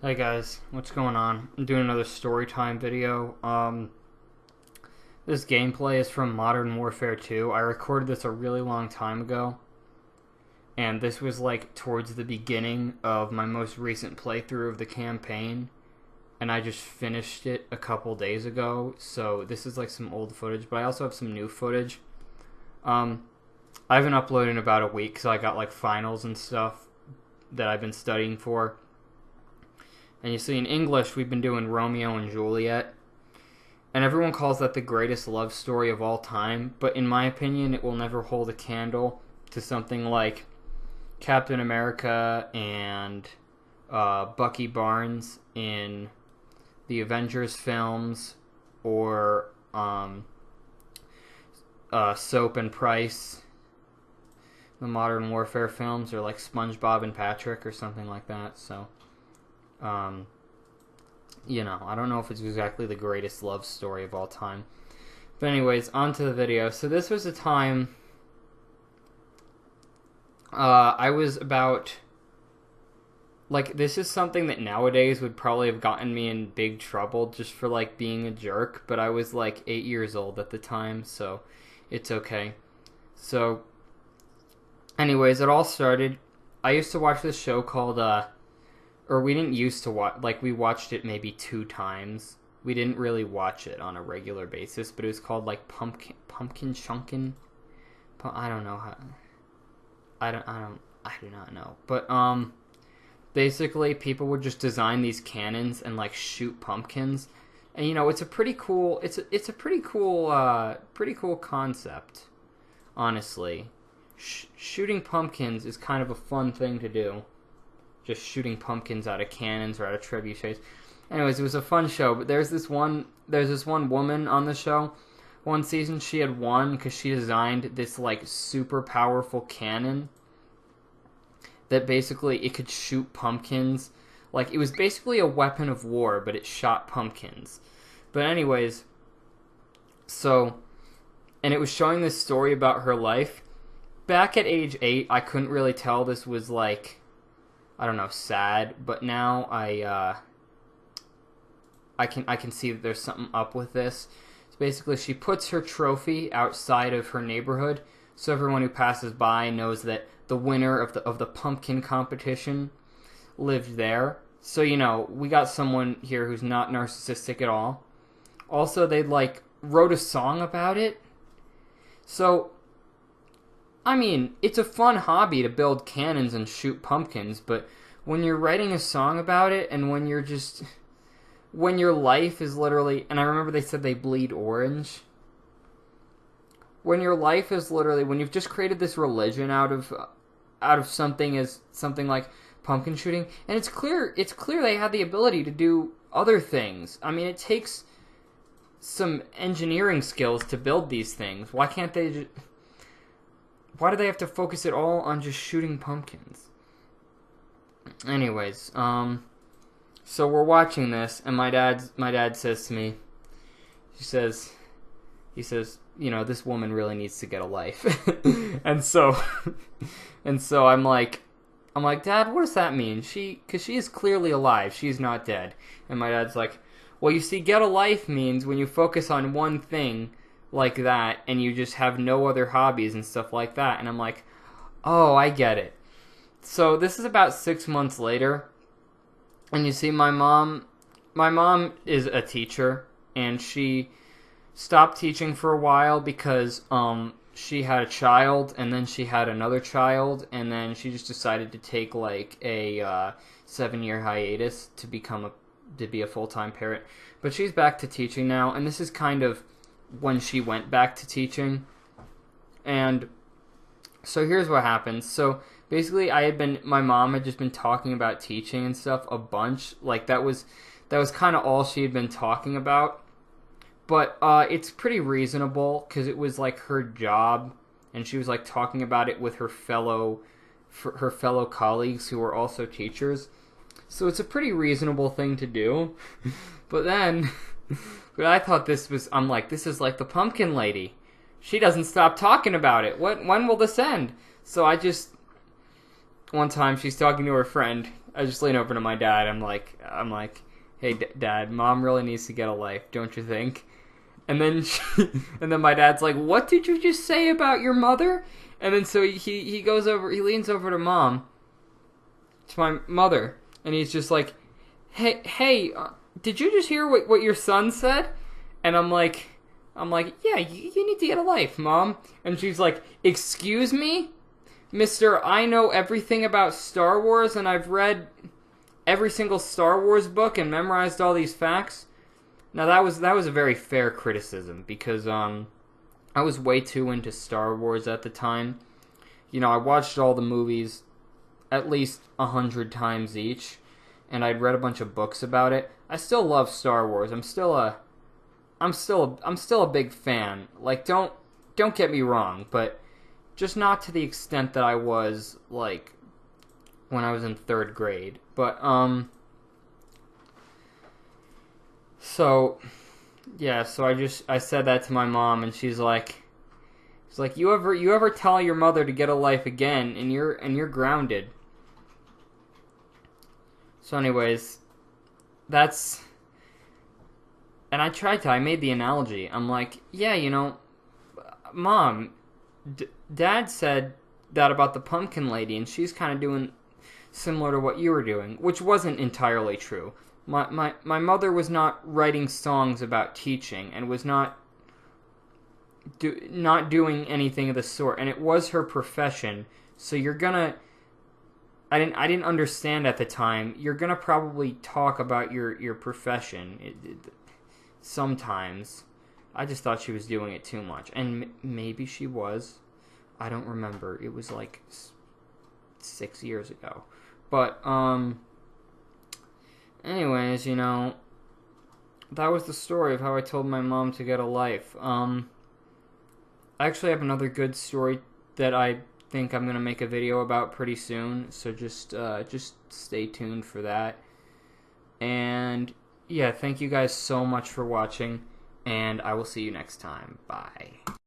Hey guys, what's going on? I'm doing another story time video. This gameplay is from Modern Warfare 2. I recorded this a really long time ago, and this was like towards the beginning of my most recent playthrough of the campaign, and I just finished it a couple days ago, so this is like some old footage, but I also have some new footage. I haven't uploaded in about a week, so I got like finals and stuff that I've been studying for. And you see, in English, we've been doing Romeo and Juliet. And everyone calls that the greatest love story of all time. But in my opinion, it will never hold a candle to something like Captain America and Bucky Barnes in the Avengers films. Or Soap and Price, the Modern Warfare films. Or like SpongeBob and Patrick or something like that. So... I don't know if it's exactly the greatest love story of all time. But anyways, on to the video. So this was a time I was about, like, this is something that nowadays would probably have gotten me in big trouble just for, like, being a jerk. But I was, like, 8 years old at the time, so it's okay. So, anyways, it all started, I used to watch this show called, or we didn't used to watch, like, we watched it maybe 2 times. We didn't really watch it on a regular basis, but it was called, like, Pumpkin Chunkin'. I don't know how, I do not know. But, basically, people would just design these cannons and, like, shoot pumpkins. And, you know, it's a pretty cool, it's a pretty cool concept, honestly. Shooting pumpkins is kind of a fun thing to do. Just shooting pumpkins out of cannons or out of trebuchets. Anyways, it was a fun show. But there's this one woman on the show. One season she had won because she designed this like super powerful cannon that basically it could shoot pumpkins. Like, it was basically a weapon of war, but it shot pumpkins. But anyways, and it was showing this story about her life. Back at age 8, I couldn't really tell this was like, I don't know, sad, but now I can see that there's something up with this. So basically, she puts her trophy outside of her neighborhood, so everyone who passes by knows that the winner of the pumpkin competition lived there. So, you know, we got someone here who's not narcissistic at all. Also, they like wrote a song about it. So, I mean, it's a fun hobby to build cannons and shoot pumpkins, but when you're writing a song about it and when your life is literally, and I remember they said they bleed orange. When your life is literally, when you've just created this religion out of something as something like pumpkin shooting, and it's clear they had the ability to do other things. I mean, it takes some engineering skills to build these things. Why can't they just... Why do they have to focus it all on just shooting pumpkins? Anyways, so we're watching this, and my dad says to me, he says, you know, this woman really needs to get a life. and so I'm like, Dad, what does that mean? Because she is clearly alive. She's not dead. And my dad's like, well, you see, get a life means when you focus on one thing like that, and you just have no other hobbies and stuff like that. And I'm like, oh, I get it. So this is about 6 months later, and you see my mom is a teacher, and she stopped teaching for a while because she had a child, and then she had another child, and then she just decided to take like a 7-year hiatus to be a full-time parent. But she's back to teaching now, and this is kind of when she went back to teaching. And so here's what happened. So basically, my mom had just been talking about teaching and stuff a bunch. Like, that was kind of all she had been talking about. But it's pretty reasonable because it was like her job, and she was like talking about it with her fellow colleagues who were also teachers. So it's a pretty reasonable thing to do. But then but I thought I'm like, this is like the pumpkin lady. She doesn't stop talking about it. When will this end? So one time she's talking to her friend, I just lean over to my dad. I'm like, hey, Dad, Mom really needs to get a life, don't you think? And then and then my dad's like, what did you just say about your mother? And then so he goes over, he leans over to Mom, to my mother, and he's just like, hey, did you just hear what your son said? And I'm like, yeah, you need to get a life, Mom. And she's like, excuse me, Mister, I know everything about Star Wars, and I've read every single Star Wars book and memorized all these facts. Now that was a very fair criticism, because I was way too into Star Wars at the time. You know, I watched all the movies at least 100 times each, and I'd read a bunch of books about it. I still love Star Wars. I'm still a big fan. Like, don't get me wrong, but just not to the extent that I was like when I was in 3rd grade. But so yeah, so I said that to my mom, and she's like, you ever tell your mother to get a life again, and you're grounded. So anyways, that's, and I made the analogy. I'm like, yeah, you know, Mom, Dad said that about the pumpkin lady, and she's kind of doing similar to what you were doing, which wasn't entirely true. My mother was not writing songs about teaching, and was not doing anything of the sort, and it was her profession. So you're gonna, I didn't understand at the time. You're gonna probably talk about your profession sometimes. I just thought she was doing it too much, and maybe she was. I don't remember. It was like 6 years ago. But anyways, you know, that was the story of how I told my mom to get a life. I actually have another good story that I think I'm gonna make a video about pretty soon. So just stay tuned for that. And yeah, thank you guys so much for watching, and I will see you next time. Bye.